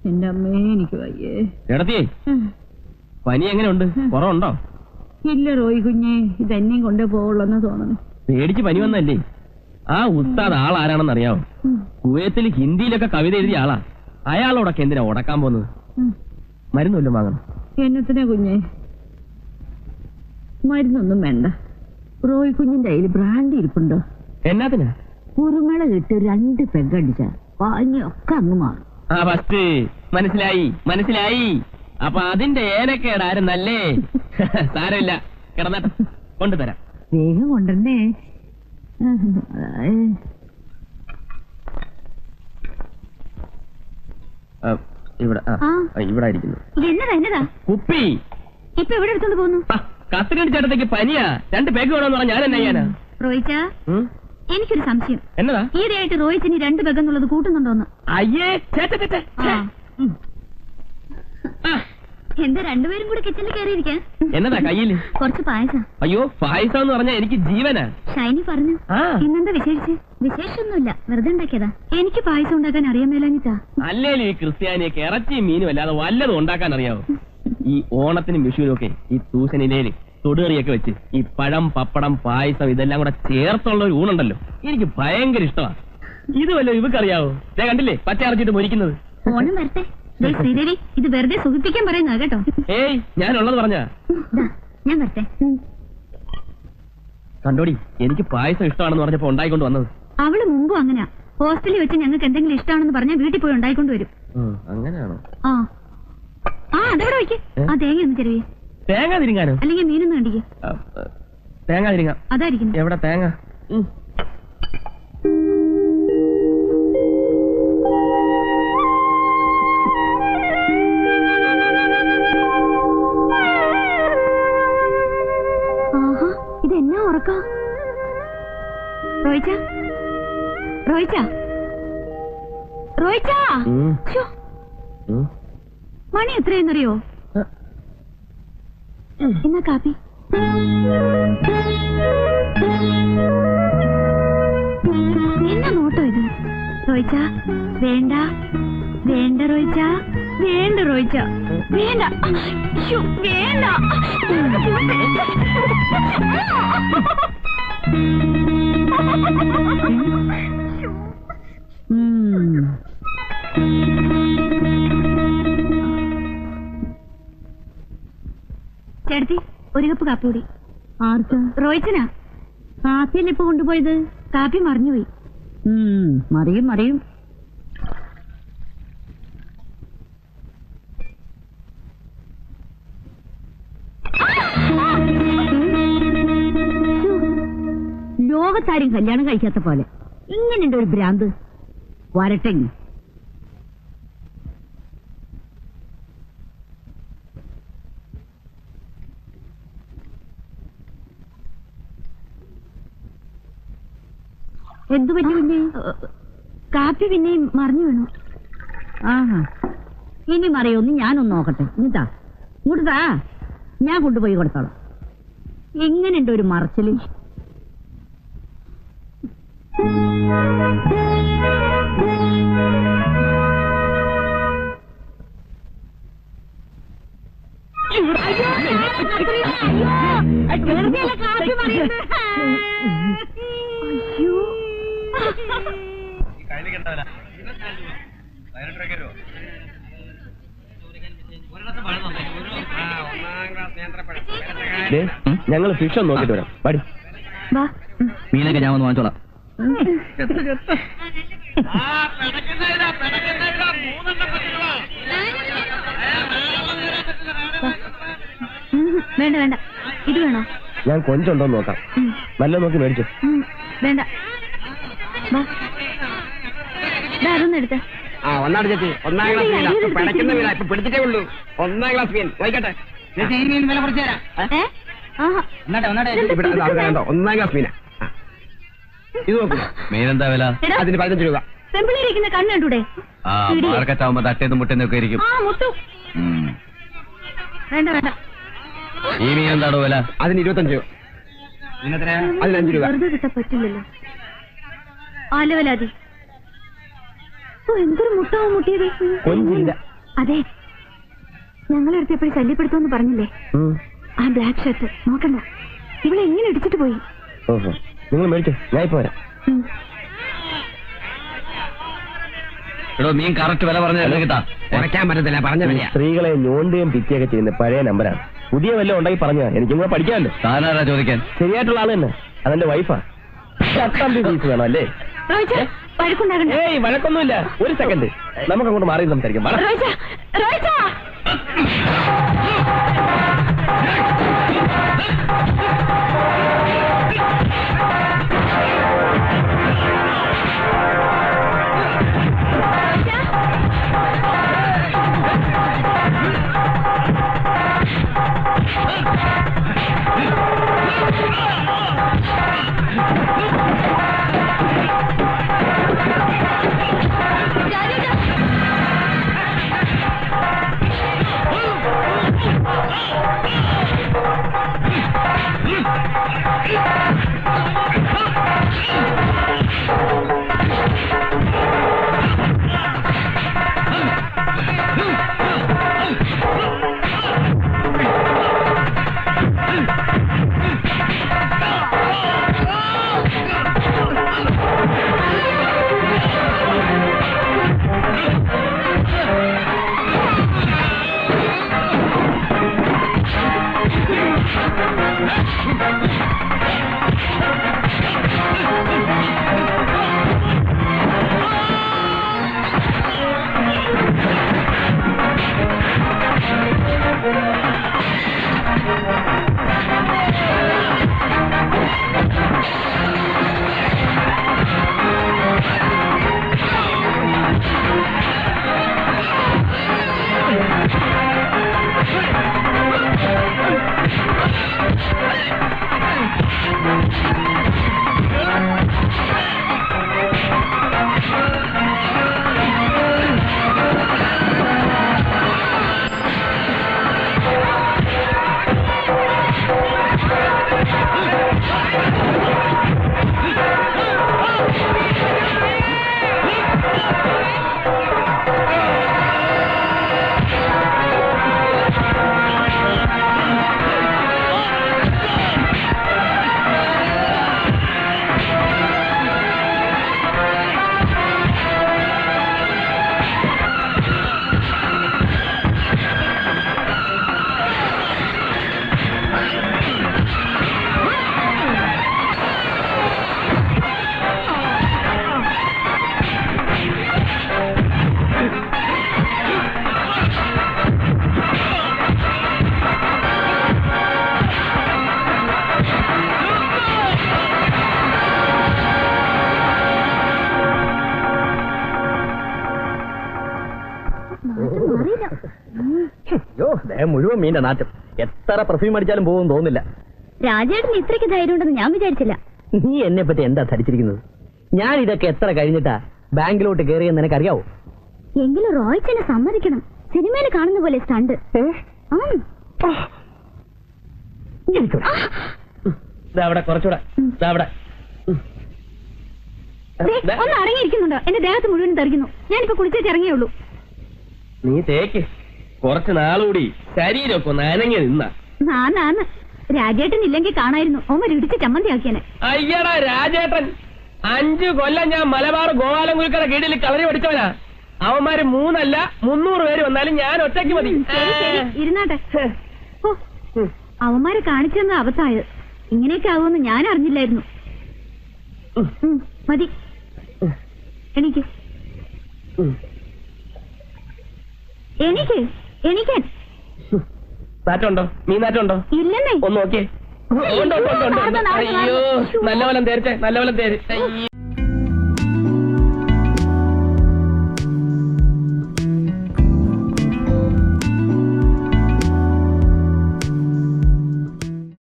എന്റെ അമ്മേ എനിക്ക് വയ്യേ. എടത്തിയേ, പനി എങ്ങനെയുണ്ട്? കുറവുണ്ടോ? ഇല്ല റോയി കുഞ്ഞേ, ഇതെന്നെയും കൊണ്ടേ പോവുള്ളെന്ന് തോന്നുന്നു. പേടിച്ച് പനി വന്നല്ലേ? ആ ഉസ്താദ് ആളാരാണെന്ന് അറിയാവോ? കുവൈത്തിൽ ഹിന്ദിയിലൊക്കെ കവിത എഴുതിയ ആളാ. അയാളോടൊക്കെ എന്തിനാ ഉടക്കാൻ പോകുന്നത്? മരുന്നല്ലോ വാങ്ങണം. എന്നത്തിനാ കുഞ്ഞേ? മരുന്നൊന്നും വേണ്ട. റോയി കുഞ്ഞിന്റെ കയ്യിൽ ബ്രാൻഡി ഇരിപ്പുണ്ടോ? എന്നാത്തിനാ? കുറുമള ഇട്ട് 2 പെഗടിച്ച പനിയൊക്കെ അങ്ങ് മാറും. ആ ഫസ്റ്റ് മനസ്സിലായി മനസ്സിലായി. അപ്പൊ അതിന്റെ ഏനക്കേടായിരുന്നല്ലേ? സാരമില്ല, കിടന്നട്ടെ, കൊണ്ടുതരാം. വേഗം കൊണ്ടുവന്നേ. ഇവിടെ ഇവിടെ ഇരിക്കുന്നു. എന്നതാ കുപ്പി ഇപ്പൊ എവിടെ എടുത്തോണ്ട് പോകുന്നു? കത്തിരണ്ട് ചേട്ടത്തേക്ക് പനിയാ. 2 പേക്ക് വേണമെന്ന് പറഞ്ഞാൽ ഞാൻ എന്നാ ചെയ്യാനാ? റോയിച്ച, എനിക്കൊരു സംശയം. എന്നതാ? ഈയിടെയായിട്ട് റോയിച്ചിനി 2 പെഗ് എന്നുള്ളത് കൂട്ടുന്നുണ്ടോന്ന്? അയ്യേ, എന്താ രണ്ടുപേരും കൂടി കിച്ചണിൽ കയറിയിരിക്കാൻ? എന്നതാ കയ്യില്? കുറച്ച് പായസം. അയ്യോ, പായസം എന്ന് പറഞ്ഞാൽ എനിക്ക് ജീവനാ. ഷൈനി പറഞ്ഞു. ഇന്നെന്താ വിശേഷിച്ച്? വിശേഷമൊന്നുമില്ല, വെറുതെ ഉണ്ടാക്കിയതാ. എനിക്ക് പായസം ഉണ്ടാക്കാൻ അറിയാൻ മേലാഞ്ഞിട്ടാ. അല്ലേലും ഈ ക്രിസ്ത്യാനിയൊക്കെ ഇറച്ചിയും മീനും അല്ലാതെ വല്ലതും ഉണ്ടാക്കാൻ അറിയാവോ? ഈ ഓണത്തിനും വിഷുവിനും ഒക്കെ ഈ തൂശനിലയില് തൊടുകറിയൊക്കെ വെച്ച് ഈ പഴം, പപ്പടം, പായസം ഇതെല്ലാം കൂടെ ചേർത്തുള്ള ഒരു ഊണുണ്ടല്ലോ, എനിക്ക് ഭയങ്കര ഇഷ്ടമാണ്. ഇത് വല്ലോ ഇവക്കറിയാവോ? ഞാൻ കണ്ടില്ലേ പച്ച അരച്ചിട്ട് മൊരിക്കുന്നത്. ഓണം വരട്ടെ. ശ്രീദേവി, ഇത് വെറുതെ സുഖിപ്പിക്കാൻ പറയുന്ന കേട്ടോ. ഏയ്, ഞാനുള്ളത് പറഞ്ഞാ. ഞാൻ വരട്ടെ. കണ്ടോടി, എനിക്ക് പായസം ഇഷ്ടമാണെന്ന് പറഞ്ഞപ്പോ ഉണ്ടായിക്കൊണ്ട് വന്നത്. അവള് മുമ്പും അങ്ങനെയാ. ഹോസ്റ്റലിൽ വെച്ച് ഞങ്ങൾക്ക് എന്തെങ്കിലും ഇഷ്ടമാണെന്ന് പറഞ്ഞാൽ വീട്ടിൽ പോയി ഉണ്ടായിക്കൊണ്ട് വരും. അങ്ങനെയാണോ? അതെവിടെ വയ്ക്ക്. ആ തേങ്ങ ഒന്ന് ചെറിയ. തേങ്ങ തിരിങ്ങാനോ? അല്ലെങ്കിൽ മീനൊന്നും കണ്ടിക്ക്. തേങ്ങ തിരിങ്ങാം. അതായിരിക്കും. എവിടെ തേങ്ങ? ഇതെന്നാ ഉറക്ക? റോയിച്ച, റോയിച്ച, റോയിച്ച, മണി എത്രയെന്നറിയോ? എന്നാ കാപ്പി. എന്നാ നോട്ടോ ഇത്? റോയിച്ച, വേണ്ട വേണ്ട റോയിച്ച, വേണ്ട റോയിച്ച, വേണ്ട, വേണ്ട. ചേട്ടത്തി, 1 കപ്പ് കാപ്പി കൂടി. ആർക്ക്? റോയിച്ചനാ. കാപ്പിയല്ലേ ഇപ്പൊ കൊണ്ടുപോയത്? കാപ്പി മറിഞ്ഞുപോയി. മറിയും മറിയും. ലോകത്താരും കല്യാണം കഴിക്കാത്ത പോലെ ഇങ്ങനെയുണ്ട് ഒരു ഭ്രാന്ത്. വരട്ടെ. എന്തു പറ്റി? പിന്നെ കാപ്പി പിന്നെയും മറിഞ്ഞു വീണു. ഇനി മറിയൊന്ന് ഞാനൊന്ന് നോക്കട്ടെ. ഇങ്ങോട്ടാ, ഇങ്ങോട്ടാ, ഞാൻ കൊണ്ടുപോയി കൊടുത്തോളാം. എങ്ങനെയുണ്ട് ഒരു മറച്ചില്? ഞങ്ങൾ ഫിഷ് ഒന്ന് നോക്കിട്ട് വരാം. പാടി മീനൊക്കെ ഞാൻ ഒന്ന് വാങ്ങിച്ചോളാം. വേണ്ട വേണ്ട, ഇത് വേണോ? ഞാൻ കൊഞ്ചുണ്ടോ നോക്കാം. നല്ല നോക്കി മേടിച്ചു. വേണ്ട, അതൊന്നും എടുത്തേ. ഒന്നാണ് ചേച്ചി, 1ാം ക്ലാസ് മീനാ. പിടയ്ക്കുന്ന മീനാ, ഇപ്പൊ പിടിച്ചിട്ടേ ഉള്ളൂ. 1ാം ക്ലാസ് മീൻ വായിക്കട്ടെ. ചേച്ചി, ഈ മീൻ വില കുറച്ച് തരാം. 1ാം ക്ലാസ് മീനാ. ഇത് നോക്കൂ. മീനെന്താ വില? അതിന് 15 രൂപ. പെമ്പിളിരിക്കുന്ന കണ്ണ് കണ്ടൂടെ? മാർക്കറ്റാവുമ്പോ തട്ടേന്ന് മുട്ടേന്നൊക്കെ ആയിരിക്കും. വേണ്ട വേണ്ട. ഈ മീൻ എന്താണോ വില? അതിന് 25 രൂപ. അതിന് 5 രൂപ. വെറുതെ കിട്ടാൻ പറ്റില്ലല്ലോ. ആലവലാതി. എന്തൊരു മുട്ടാവും മുട്ടിയത്. കൊഞ്ചില്ല. അതെ, ഞങ്ങളെടുത്ത് എപ്പോഴും ശല്യപ്പെടുത്തുമെന്ന് പറഞ്ഞില്ലേ? ആ ബ്ലാക്ക് ഷർട്ട് നോക്കണ്ട, ഇവിടെ എങ്ങനെ ഇടിച്ചിട്ട് പോയി. ഓഹോ, നിങ്ങൾ മേടിച്ചോ, ഞാൻ ഇപ്പൊ വരാം. എടോ, നീ കറക്റ്റ് വില പറഞ്ഞത് കിട്ടാ, കുറയ്ക്കാൻ പറ്റത്തില്ല, പറഞ്ഞ വില. സ്ത്രീകളെ ഞോണ്ടുകയും പിറ്റിയൊക്കെ ചെയ്യുന്ന പഴയ നമ്പരാണ്. പുതിയ വല്ലതും ഉണ്ടെങ്കിൽ പറഞ്ഞാ എനിക്കും കൂടെ പഠിക്കാമല്ലോ. താനാരാ ചോദിക്കാൻ? ശരിയായിട്ടുള്ള ആള് തന്നെ, അതെന്റെ വൈഫാ. ഫീസ് വേണം അല്ലേ? ഏയ് വഴക്കൊന്നുമില്ല, ഒരു സെക്കൻഡ്, നമുക്ക് അങ്ങോട്ട് മാറി സംസാരിക്കാം. മുഴുവൻ മീന്റെ നാറ്റം. എത്ര പെർഫ്യൂം അടിച്ചാലും പോകും തോന്നില്ല. രാജേട്ടന് ഇത്രയ്ക്ക് ധൈര്യം ഉണ്ടെന്ന് ഞാൻ വിചാരിച്ചില്ല. നീ എന്നെ പറ്റി എന്താ ധരിച്ചിരിക്കുന്നത്? ഞാൻ ഇതൊക്കെ എത്ര കഴിഞ്ഞിട്ടാ ബാങ്കിലോട്ട് കയറിയെന്ന് നിനക്കറിയാവോ? എങ്കിലും റോയ്ച്ചനെ സമ്മതിക്കണം. സിനിമയിൽ കാണുന്ന പോലെ സ്റ്റണ്ട്. കുറച്ചുകൂടെ ഒന്ന് അടങ്ങിയിരിക്കുന്നുണ്ടോ? എന്റെ ദേഹത്ത് മുഴുവൻ തെറിക്കുന്നു. ഞാനിപ്പോ കുളിച്ചേച്ച് ഇറങ്ങിയുള്ളൂ. നീ തേക്ക്, കുറച്ച് നാളുകൂടി ശരീരമൊക്കെ ഒന്ന് അനങ്ങി നിന്ന. നാന്ന് രാജേട്ടൻ ഇല്ലെങ്കിൽ കാണായിരുന്നു, ഓമർ ഇടിച്ച് ചമ്മന്തിയാക്കിയനെ. അയ്യടാ രാജേട്ടൻ, 5 കൊല്ലം ഞാൻ മലബാർ ഗോപാലൻകുരുക്കയുടെ കീഴിൽ കളരി പഠിച്ചവനാ. അവന്മാര് 3 അല്ല 300 പേര് വന്നാലും ഞാൻ ഒറ്റയ്ക്ക് മതി. ഇരുന്നാട്ടെ. അവന്മാരെ കാണിച്ചെന്ന അബദ്ധമായത്. ഇങ്ങനെയൊക്കെ ആവുമെന്ന് ഞാൻ അറിഞ്ഞില്ലായിരുന്നു. മതി, എനിക്ക് എനിക്ക് എനിക്ക് നാറ്റുണ്ടോ? മീൻ നാറ്റുണ്ടോ? ഇല്ലെന്നേ. ഒന്ന് നോക്കിയേ. അയ്യോ, നല്ല പോലെ തേർച്ചേ, നല്ല പോലെ തേര്.